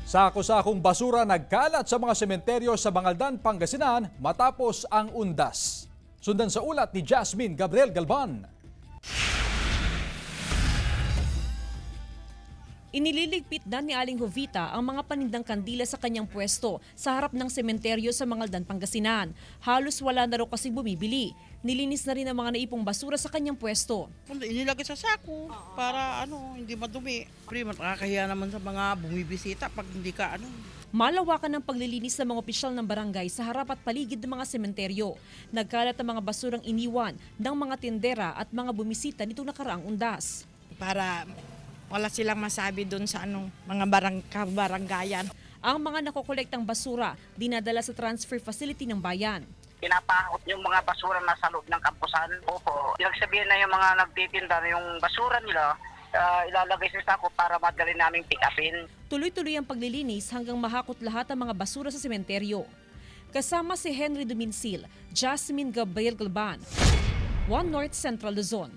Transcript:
Sako-sakong basura nagkalat sa mga sementeryo sa Bangaldan, Pangasinan matapos ang undas. Sundan sa ulat ni Jasmine Gabriel Galvan. Inililigpit na ni Aling Jovita ang mga panindang kandila sa kanyang pwesto sa harap ng sementeryo sa Bangaldan, Pangasinan. Halos wala na raw kasi bumibili. Nilinis na rin ang mga naipong basura sa kanyang pwesto. Inilagay sa sako para hindi madumi. Pero nakakahiya naman sa mga bumibisita pag hindi ka Malawakan ng paglilinis ng mga opisyal ng barangay sa harap at paligid ng mga sementeryo. Nagkalat ang mga basurang iniwan ng mga tindera at mga bumisita nitong nakaraang undas. Para wala silang masabi doon sa mga baranggayan. Ang mga nakokolektang basura dinadala sa transfer facility ng bayan. Pinapahot yung mga basura na sa loob ng kampusan. Opo, pinagsabihin na yung mga nagtitinda na yung basura nila, ilalagay sa sako para madali naming pick upin. Tuloy-tuloy ang paglilinis hanggang mahakot lahat ang mga basura sa sementeryo. Kasama si Henry Duminsil, Jasmine Gabriel Galvan, One North Central Luzon.